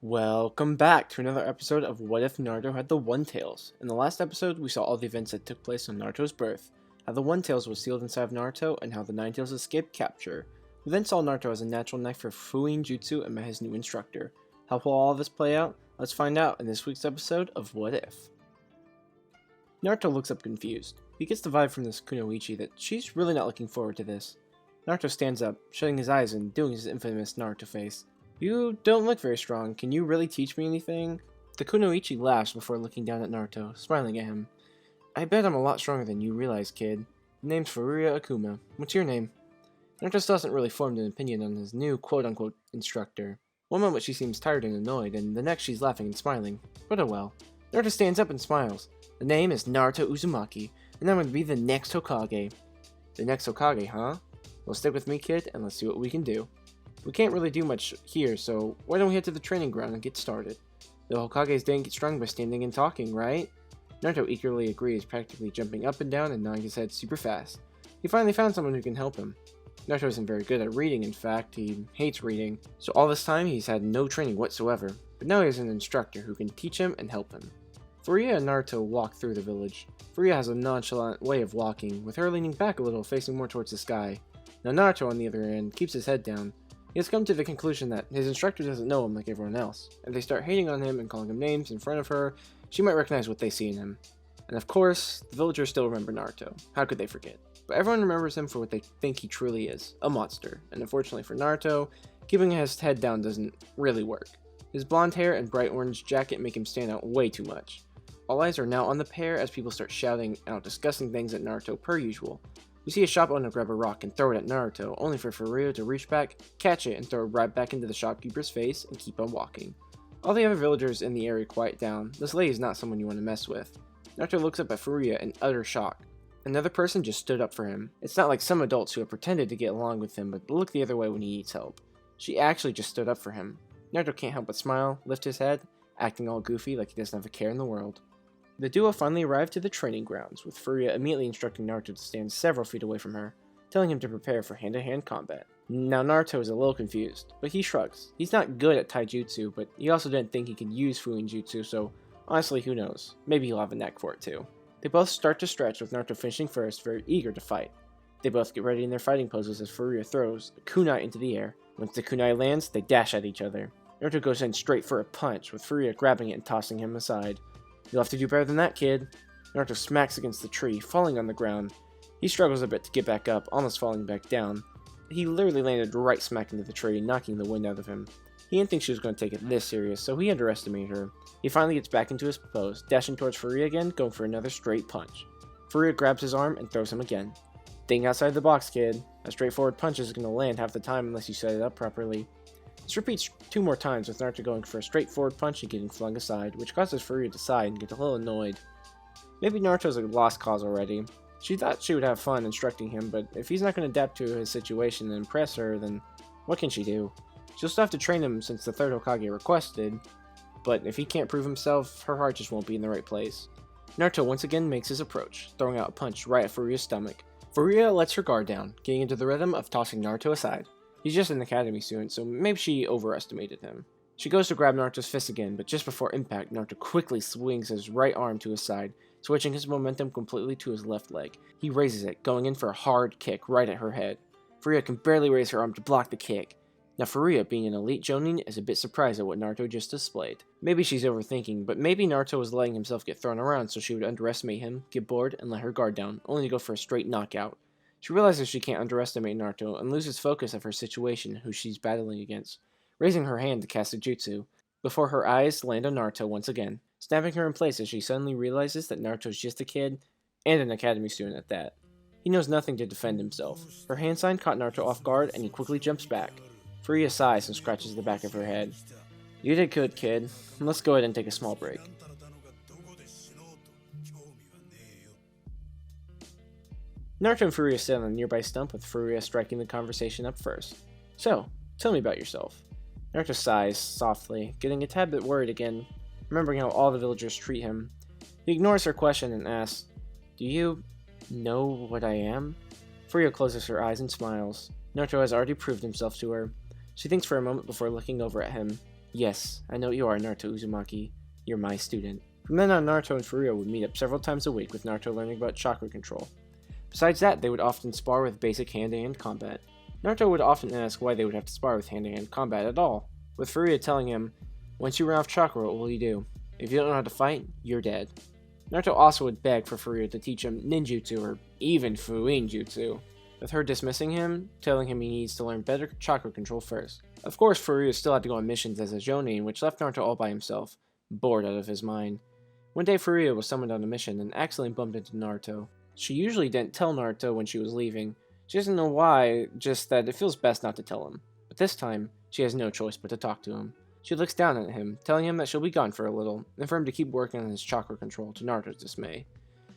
Welcome back to another episode of What If Naruto Had the One Tails. In the last episode, we saw all the events that took place on Naruto's birth, how the One Tails was sealed inside of Naruto, and how the Nine Tails escaped capture. We then saw Naruto as a natural knife for Fuin Jutsu and met his new instructor. How will all of this play out? Let's find out in this week's episode of What If. Naruto looks up confused. He gets the vibe from this Kunoichi that she's really not looking forward to this. Naruto stands up, shutting his eyes and doing his infamous Naruto face. "You don't look very strong. Can you really teach me anything?" The Kunoichi laughs before looking down at Naruto, smiling at him. "I bet I'm a lot stronger than you realize, kid. The name's Furuya Akuma. What's your name?" Naruto still hasn't really formed an opinion on his new quote-unquote instructor. One moment she seems tired and annoyed, and the next she's laughing and smiling. But oh well. Naruto stands up and smiles. "The name is Naruto Uzumaki, and I'm going to be the next Hokage." "The next Hokage, huh? Well, stick with me, kid, and let's see what we can do. We can't really do much here, so why don't we head to the training ground and get started? The Hokages didn't get strong by standing and talking, right?" Naruto eagerly agrees, practically jumping up and down and nodding his head super fast. He finally found someone who can help him. Naruto isn't very good at reading, in fact, he hates reading, so all this time he's had no training whatsoever, but now he has an instructor who can teach him and help him. Furuya and Naruto walk through the village. Furuya has a nonchalant way of walking, with her leaning back a little, facing more towards the sky. Now Naruto, on the other hand, keeps his head down. He has come to the conclusion that his instructor doesn't know him like everyone else. If they start hating on him and calling him names in front of her, she might recognize what they see in him. And of course, the villagers still remember Naruto. How could they forget? But everyone remembers him for what they think he truly is, a monster. And unfortunately for Naruto, keeping his head down doesn't really work. His blonde hair and bright orange jacket make him stand out way too much. All eyes are now on the pair as people start shouting out disgusting things at Naruto per usual. We see a shop owner grab a rock and throw it at Naruto, only for Furuya to reach back, catch it, and throw it right back into the shopkeeper's face and keep on walking. All the other villagers in the area quiet down. This lady is not someone you want to mess with. Naruto looks up at Furuya in utter shock. Another person just stood up for him. It's not like some adults who have pretended to get along with him but look the other way when he needs help. She actually just stood up for him. Naruto can't help but smile, lift his head, acting all goofy like he doesn't have a care in the world. The duo finally arrived to the training grounds, with Furuya immediately instructing Naruto to stand several feet away from her, telling him to prepare for hand-to-hand combat. Now Naruto is a little confused, but he shrugs. He's not good at taijutsu, but he also didn't think he could use Fuin Jutsu, so honestly, who knows? Maybe he'll have a knack for it too. They both start to stretch, with Naruto finishing first, very eager to fight. They both get ready in their fighting poses as Furuya throws a kunai into the air. Once the kunai lands, they dash at each other. Naruto goes in straight for a punch, with Furuya grabbing it and tossing him aside. "You'll have to do better than that, kid." Naruto smacks against the tree, falling on the ground. He struggles a bit to get back up, almost falling back down. He literally landed right smack into the tree, knocking the wind out of him. He didn't think she was going to take it this serious, so he underestimated her. He finally gets back into his pose, dashing towards Furuya again, going for another straight punch. Furuya grabs his arm and throws him again. "Think outside the box, kid. A straightforward punch isn't going to land half the time unless you set it up properly." This repeats 2 more times, with Naruto going for a straightforward punch and getting flung aside, which causes Furuya to sigh and get a little annoyed. Maybe Naruto's a lost cause already. She thought she would have fun instructing him, but if he's not going to adapt to his situation and impress her, then what can she do? She'll still have to train him since the third Hokage requested, but if he can't prove himself, her heart just won't be in the right place. Naruto once again makes his approach, throwing out a punch right at Furuya's stomach. Furuya lets her guard down, getting into the rhythm of tossing Naruto aside. He's just an academy student, so maybe she overestimated him. She goes to grab Naruto's fist again, but just before impact, Naruto quickly swings his right arm to his side, switching his momentum completely to his left leg. He raises it, going in for a hard kick right at her head. Furuya can barely raise her arm to block the kick. Now Furuya, being an elite Jonin, is a bit surprised at what Naruto just displayed. Maybe she's overthinking, but maybe Naruto was letting himself get thrown around so she would underestimate him, get bored, and let her guard down, only to go for a straight knockout. She realizes she can't underestimate Naruto and loses focus of her situation, who she's battling against, raising her hand to cast a jutsu, before her eyes land on Naruto once again, snapping her in place as she suddenly realizes that Naruto's just a kid, and an academy student at that. He knows nothing to defend himself. Her hand sign caught Naruto off guard, and he quickly jumps back. Furuya sighs and scratches the back of her head. "You did good, kid. Let's go ahead and take a small break." Naruto and Furuya sit on a nearby stump, with Furuya striking the conversation up first. "So, tell me about yourself." Naruto sighs softly, getting a tad bit worried again, remembering how all the villagers treat him. He ignores her question and asks, "Do you know what I am?" Furuya closes her eyes and smiles. Naruto has already proved himself to her. She thinks for a moment before looking over at him. Yes, I know you are, Naruto Uzumaki. You're my student. From then on, Naruto and Furuya would meet up several times a week, with Naruto learning about chakra control. Besides that, they would often spar with basic hand-to-hand combat. Naruto would often ask why they would have to spar with hand-to-hand combat at all, with Furuya telling him, "Once you run off chakra, what will you do? If you don't know how to fight, you're dead." Naruto also would beg for Furuya to teach him ninjutsu or even fuinjutsu, with her dismissing him, telling him he needs to learn better chakra control first. Of course, Furuya still had to go on missions as a jonin, which left Naruto all by himself, bored out of his mind. One day, Furuya was summoned on a mission and accidentally bumped into Naruto. She usually didn't tell Naruto when she was leaving. She doesn't know why, just that it feels best not to tell him. But this time, she has no choice but to talk to him. She looks down at him, telling him that she'll be gone for a little, and for him to keep working on his chakra control, to Naruto's dismay.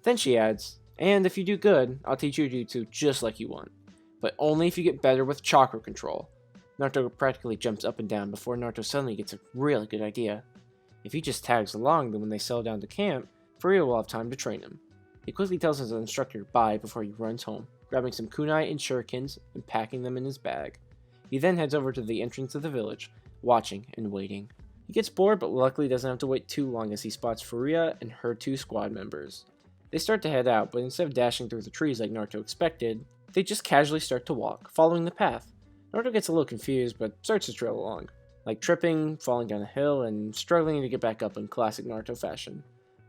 Then she adds, "And if you do good, I'll teach you jutsu just like you want. But only if you get better with chakra control." Naruto practically jumps up and down before Naruto suddenly gets a really good idea. If he just tags along, then when they settle down to camp, Furuya will have time to train him. He quickly tells his instructor bye before he runs home, grabbing some kunai and shurikens and packing them in his bag. He then heads over to the entrance of the village, watching and waiting. He gets bored, but luckily doesn't have to wait too long as he spots Furuya and her two squad members. They start to head out, but instead of dashing through the trees like Naruto expected, they just casually start to walk, following the path. Naruto gets a little confused, but starts to trail along, like tripping, falling down a hill, and struggling to get back up in classic Naruto fashion.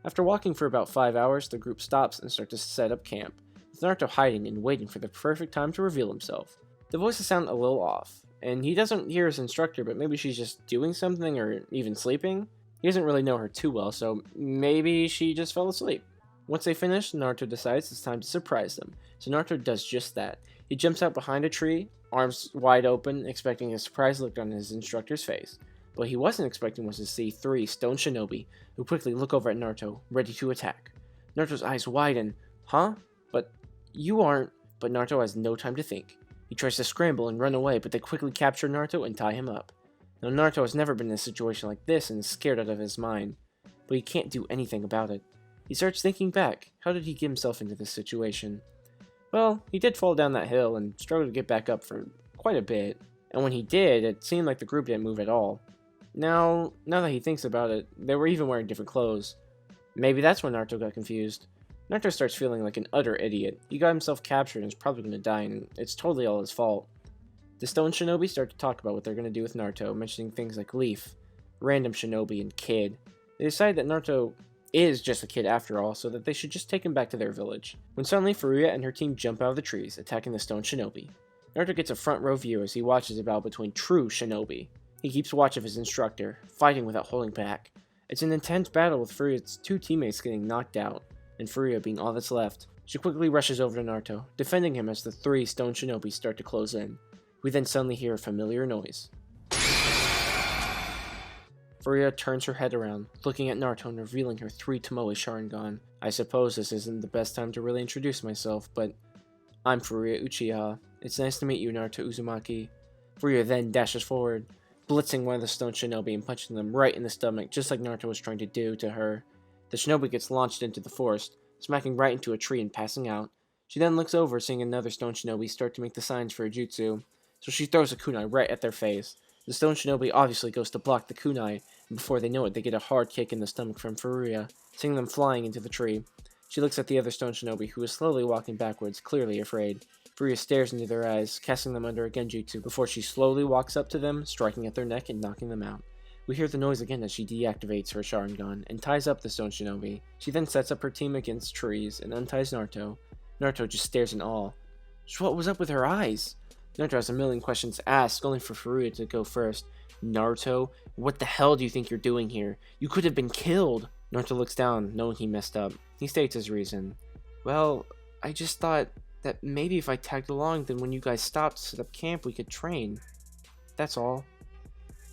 After walking for about 5 hours, the group stops and starts to set up camp, with Naruto hiding and waiting for the perfect time to reveal himself. The voices sound a little off, and he doesn't hear his instructor, but maybe she's just doing something or even sleeping. He doesn't really know her too well, so maybe she just fell asleep. Once they finish, Naruto decides it's time to surprise them, so Naruto does just that. He jumps out behind a tree, arms wide open, expecting a surprised look on his instructor's face. What he wasn't expecting was to see 3 stone shinobi, who quickly look over at Naruto, ready to attack. Naruto's eyes widen. "Huh? But you aren't..." But Naruto has no time to think. He tries to scramble and run away, but they quickly capture Naruto and tie him up. Now Naruto has never been in a situation like this and is scared out of his mind, but he can't do anything about it. He starts thinking back. How did he get himself into this situation? Well, he did fall down that hill and struggled to get back up for quite a bit, and when he did, it seemed like the group didn't move at all. Now that he thinks about it, they were even wearing different clothes. Maybe that's when Naruto got confused. Naruto starts feeling like an utter idiot. He got himself captured and is probably going to die, and it's totally all his fault. The stone shinobi start to talk about what they're going to do with Naruto, mentioning things like Leaf, random shinobi, and Kid. They decide that Naruto is just a kid after all, so that they should just take him back to their village. When suddenly Furuya and her team jump out of the trees, attacking the stone shinobi. Naruto gets a front row view as he watches a battle between true shinobi. He keeps watch of his instructor, fighting without holding back. It's an intense battle with Furuya's 2 teammates getting knocked out, and Furuya being all that's left. She quickly rushes over to Naruto, defending him as the 3 stone shinobi start to close in. We then suddenly hear a familiar noise. Furuya turns her head around, looking at Naruto and revealing her 3 Tomoe Sharingan. I suppose this isn't the best time to really introduce myself, but I'm Furuya Uchiha. It's nice to meet you, Naruto Uzumaki. Furuya then dashes forward, blitzing one of the stone shinobi and punching them right in the stomach, just like Naruto was trying to do to her. The shinobi gets launched into the forest, smacking right into a tree and passing out. She then looks over, seeing another stone shinobi start to make the signs for a jutsu, so she throws a kunai right at their face. The stone shinobi obviously goes to block the kunai, and before they know it, they get a hard kick in the stomach from Furuya, sending them flying into the tree. She looks at the other stone shinobi, who is slowly walking backwards, clearly afraid. Furuya stares into their eyes, casting them under a genjutsu, before she slowly walks up to them, striking at their neck and knocking them out. We hear the noise again as she deactivates her Sharingan and ties up the stone shinobi. She then sets up her team against trees and unties Naruto. Naruto just stares in awe. What was up with her eyes? Naruto has a million questions asked, only for Furuya to go first. Naruto, what the hell do you think you're doing here? You could have been killed! Naruto looks down, knowing he messed up. He states his reason. Well, I just thought that maybe if I tagged along, then when you guys stopped to set up camp, we could train. That's all.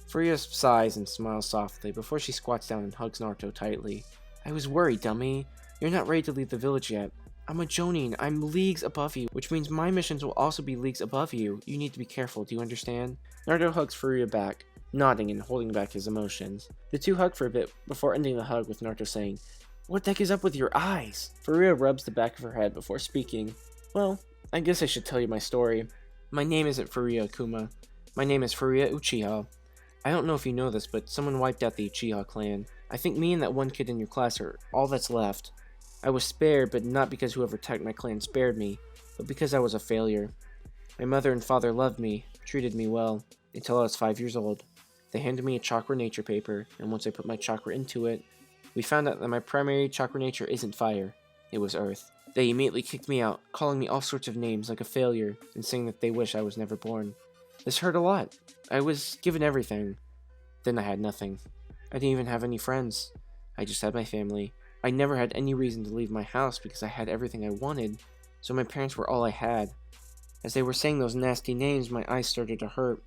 Furuya sighs and smiles softly before she squats down and hugs Naruto tightly. I was worried, dummy. You're not ready to leave the village yet. I'm a jonin. I'm leagues above you, which means my missions will also be leagues above you. You need to be careful, do you understand? Naruto hugs Furuya back, nodding and holding back his emotions. The two hug for a bit before ending the hug with Naruto saying, What the heck is up with your eyes? Furuya rubs the back of her head before speaking. Well, I guess I should tell you my story. My name isn't Furuya Akuma. My name is Furuya Uchiha. I don't know if you know this, but someone wiped out the Uchiha clan. I think me and that one kid in your class are all that's left. I was spared, but not because whoever attacked my clan spared me, but because I was a failure. My mother and father loved me, treated me well, until I was 5 years old. They handed me a chakra nature paper, and once I put my chakra into it, we found out that my primary chakra nature isn't fire, it was earth. They immediately kicked me out, calling me all sorts of names like a failure, and saying that they wish I was never born. This hurt a lot. I was given everything. Then I had nothing. I didn't even have any friends. I just had my family. I never had any reason to leave my house because I had everything I wanted, so my parents were all I had. As they were saying those nasty names, my eyes started to hurt.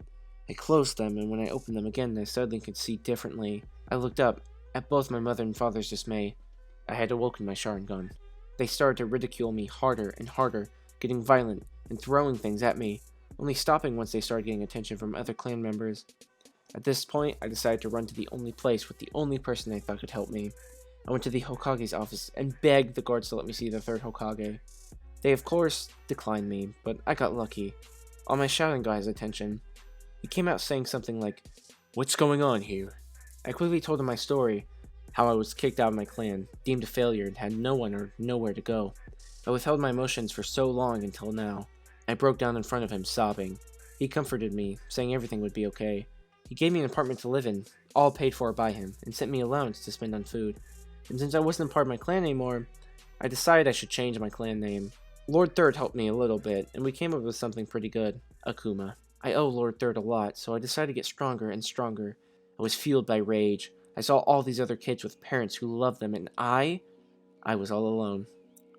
I closed them, and when I opened them again, I suddenly could see differently. I looked up, at both my mother and father's dismay. I had awoken my Sharingan. They started to ridicule me harder and harder, getting violent and throwing things at me, only stopping once they started getting attention from other clan members. At this point, I decided to run to the only place with the only person I thought could help me. I went to the Hokage's office and begged the guards to let me see the third Hokage. They of course declined me, but I got lucky. All my shouting got his attention. He came out saying something like, "What's going on here?" I quickly told him my story, how I was kicked out of my clan, deemed a failure, and had no one or nowhere to go. I withheld my emotions for so long until now. I broke down in front of him, sobbing. He comforted me, saying everything would be okay. He gave me an apartment to live in, all paid for by him, and sent me allowance to spend on food. And since I wasn't a part of my clan anymore, I decided I should change my clan name. Lord Third helped me a little bit, and we came up with something pretty good, Akuma. I owe Lord Third a lot, so I decided to get stronger and stronger. I was fueled by rage. I saw all these other kids with parents who loved them, and I was all alone.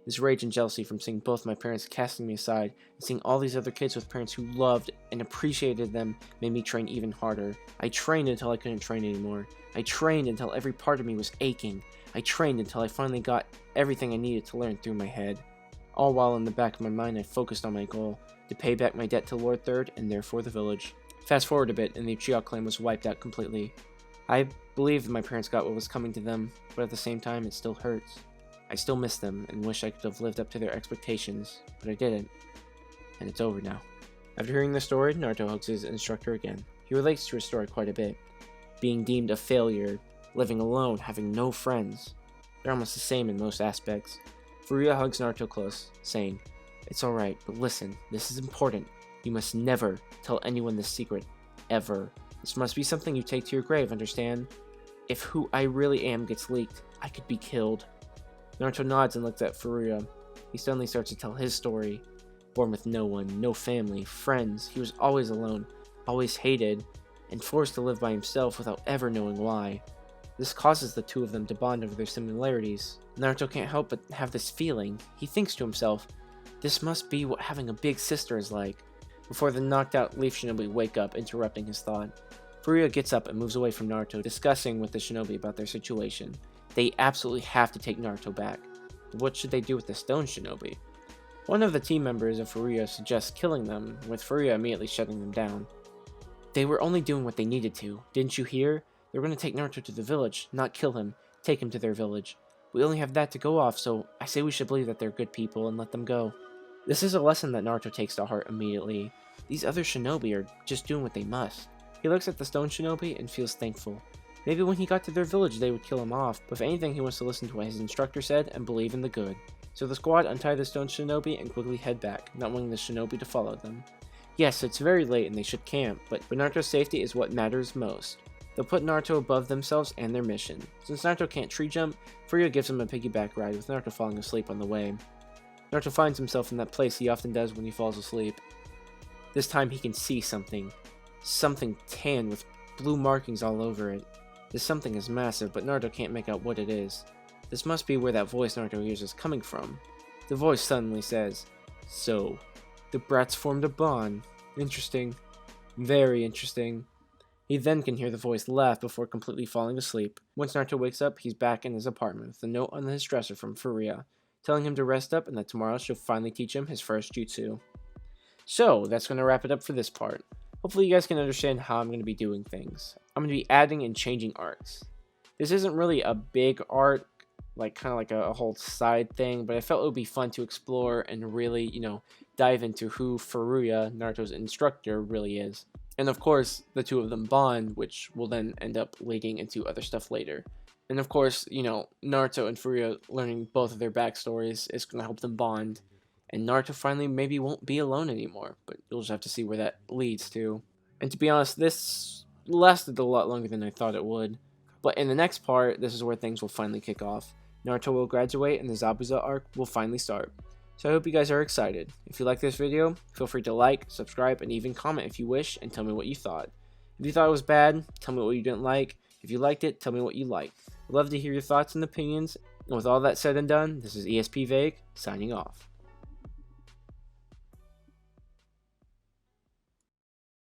This rage and jealousy from seeing both my parents casting me aside and seeing all these other kids with parents who loved and appreciated them made me train even harder. I trained until I couldn't train anymore. I trained until every part of me was aching. I trained until I finally got everything I needed to learn through my head. All while in the back of my mind I focused on my goal, to pay back my debt to Lord Third and therefore the village. Fast forward a bit and the Uchiha clan was wiped out completely. I believe my parents got what was coming to them, but at the same time it still hurts. I still miss them and wish I could have lived up to their expectations, but I didn't. And it's over now. After hearing the story, Naruto hugs his instructor again. He relates to his story quite a bit. Being deemed a failure, living alone, having no friends. They're almost the same in most aspects. Furuya hugs Naruto close, saying, "It's alright, but listen, this is important. You must never tell anyone this secret. Ever. This must be something you take to your grave, understand? If who I really am gets leaked, I could be killed." Naruto nods and looks at Furuya. He suddenly starts to tell his story. Born with no one, no family, friends, he was always alone, always hated, and forced to live by himself without ever knowing why. This causes the two of them to bond over their similarities. Naruto can't help but have this feeling. He thinks to himself, this must be what having a big sister is like. Before the knocked out Leaf Shinobi wake up, interrupting his thought. Furuya gets up and moves away from Naruto, discussing with the shinobi about their situation. They absolutely have to take Naruto back. What should they do with the stone shinobi? One of the team members of Furuya suggests killing them, with Furuya immediately shutting them down. They were only doing what they needed to. Didn't you hear? They were going to take Naruto to the village, not kill him. Take him to their village. We only have that to go off, so I say we should believe that they're good people and let them go. This is a lesson that Naruto takes to heart immediately. These other shinobi are just doing what they must. He looks at the stone shinobi and feels thankful. Maybe when he got to their village they would kill him off, but if anything he wants to listen to what his instructor said and believe in the good. So the squad untie the stone shinobi and quickly head back, not wanting the shinobi to follow them. Yes, it's very late and they should camp, but Naruto's safety is what matters most. They'll put Naruto above themselves and their mission. Since Naruto can't tree jump, Furuya gives him a piggyback ride with Naruto falling asleep on the way. Naruto finds himself in that place he often does when he falls asleep. This time he can see something. Something tan with blue markings all over it. This something is massive, but Naruto can't make out what it is. This must be where that voice Naruto hears is coming from. The voice suddenly says, "So, the brats formed a bond. Interesting. Very interesting." He then can hear the voice laugh before completely falling asleep. Once Naruto wakes up, he's back in his apartment with a note on his dresser from Furuya, telling him to rest up and that tomorrow she'll finally teach him his first jutsu. So, that's going to wrap it up for this part. Hopefully you guys can understand how I'm going to be doing things. I'm going to be adding and changing arcs. This isn't really a big arc, kind of like a whole side thing, but I felt it would be fun to explore and really, dive into who Furuya, Naruto's instructor, really is. And of course, the two of them bond, which will then end up leading into other stuff later. And of course, Naruto and Furia learning both of their backstories is going to help them bond. And Naruto finally maybe won't be alone anymore, but you'll just have to see where that leads to. And to be honest, this lasted a lot longer than I thought it would. But in the next part, this is where things will finally kick off. Naruto will graduate and the Zabuza arc will finally start. So I hope you guys are excited. If you like this video, feel free to like, subscribe, and even comment if you wish, and tell me what you thought. If you thought it was bad, tell me what you didn't like. If you liked it, tell me what you liked. I'd love to hear your thoughts and opinions. And with all that said and done, this is ESP Vague, signing off.